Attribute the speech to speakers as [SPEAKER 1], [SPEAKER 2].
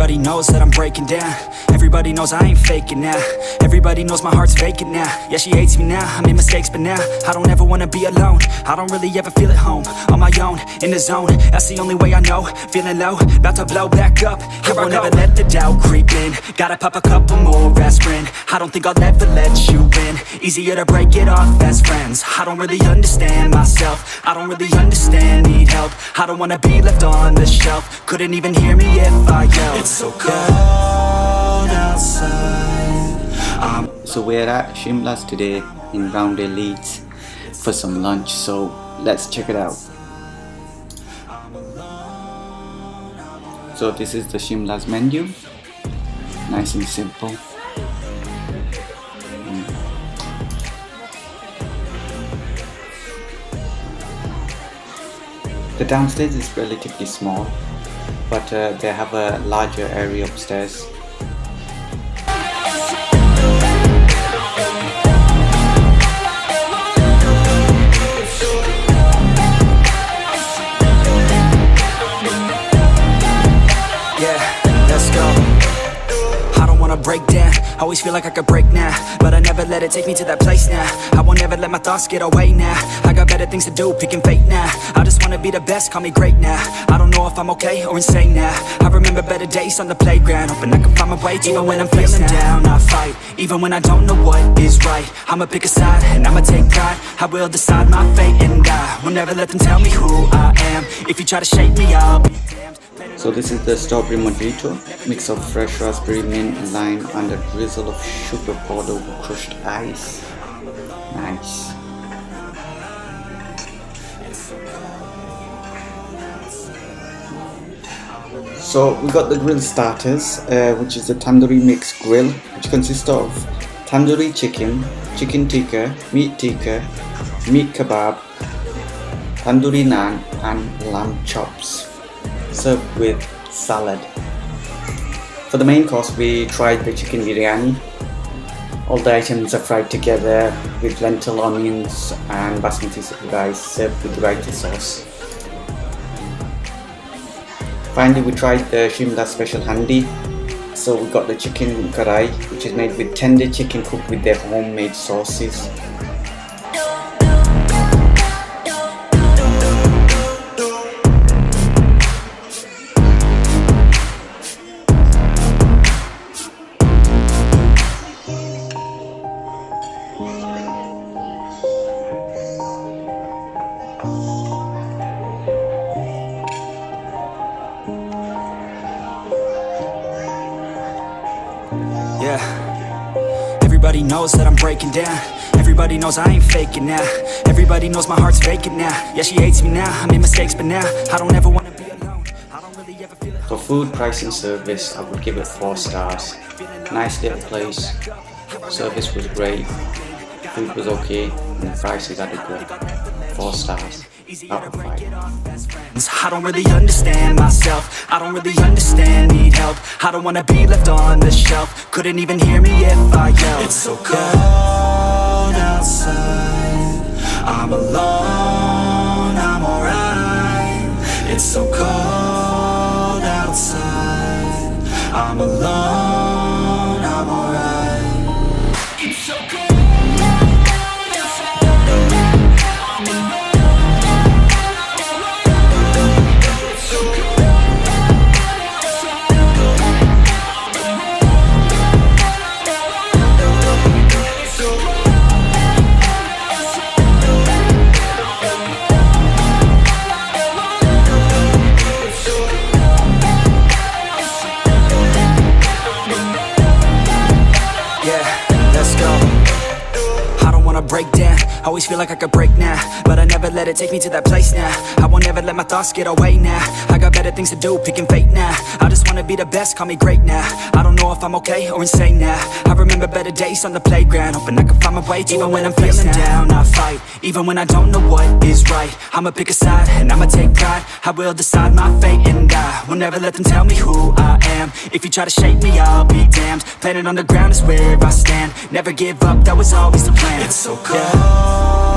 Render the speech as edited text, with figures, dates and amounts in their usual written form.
[SPEAKER 1] Everybody knows that I'm breaking down. Everybody knows I ain't faking now. Everybody knows my heart's vacant now. Yeah, she hates me now, I made mistakes but now I don't ever wanna be alone. I don't really ever feel at home. On my own, in the zone, that's the only way I know. Feeling low, about to blow back up. Here I never let the doubt creep in. Gotta pop a couple more aspirin. I don't think I'll ever let you in. Easier to break it off as friends. I don't really understand myself. I don't really understand, need help. I don't wanna be left on the shelf. Couldn't even hear me if I yelled. It's so cold outside.
[SPEAKER 2] So we're at Shimlas today in Leeds for some lunch, so let's check it out. So this is the Shimlas menu, nice and simple. The downstairs is relatively small, but they have a larger area upstairs.
[SPEAKER 1] Break down, always feel like I could break now, but I never let it take me to that place now. I won't ever let my thoughts get away now. I got better things to do, picking fate now. I just wanna be the best, call me great now. I don't know if I'm okay or insane now. I remember better days on the playground, hoping I can find my way. Even when I'm feeling down, I fight. Even when I don't know what is right, I'ma pick a side and I'ma take pride. I will decide my fate and I will never let them tell me who I am. If you try to shape me, I'll be damned.
[SPEAKER 2] So this is the strawberry mojito, mix of fresh raspberry, mint, lime and a drizzle of sugar poured over crushed ice. Nice. So we got the grill starters, which is the tandoori mix grill, which consists of tandoori chicken, chicken tikka, meat kebab, tandoori naan and lamb chops, served with salad. For the main course we tried the chicken biryani. All the items are fried together with lentil, onions and basmati rice served with raita sauce. Finally we tried the Shimlas special handi. So we got the chicken karai, which is made with tender chicken cooked with their homemade sauces.
[SPEAKER 1] Yeah, everybody knows that I'm breaking down. Everybody knows I ain't faking now. Everybody knows my heart's vacant now. Yeah, she hates me now, I made mistakes but now I don't ever wanna be alone. I don't really ever feel it.
[SPEAKER 2] For food, price and service, I would give it 4 stars. Nice little place, service was great, food was okay and the price is adequate. 4 stars out of 5.
[SPEAKER 1] I don't really understand myself. I don't really understand, need help. I don't wanna be left on the shelf. Couldn't even hear me if I yelled. It's so cold outside. I'm alone, I'm alright. It's so cold outside. I'm alone, I'm alright. It's so cold. Break down, always feel like I could break now, but I never let it take me to that place now. I won't ever let my thoughts get away now. I got better things to do, picking fate now. I just wanna be the best, call me great now. I don't know if I'm okay or insane now. I remember better days on the playground, hoping I can find my way. Even when I'm feeling down, I fight. Even when I don't know what is right, I'ma pick a side and I'ma take pride. I will decide my fate and I will never let them tell me who I am. If you try to shape me, I'll be damned. Planet on the ground is where I stand. Never give up, that was always the plan. It's so cold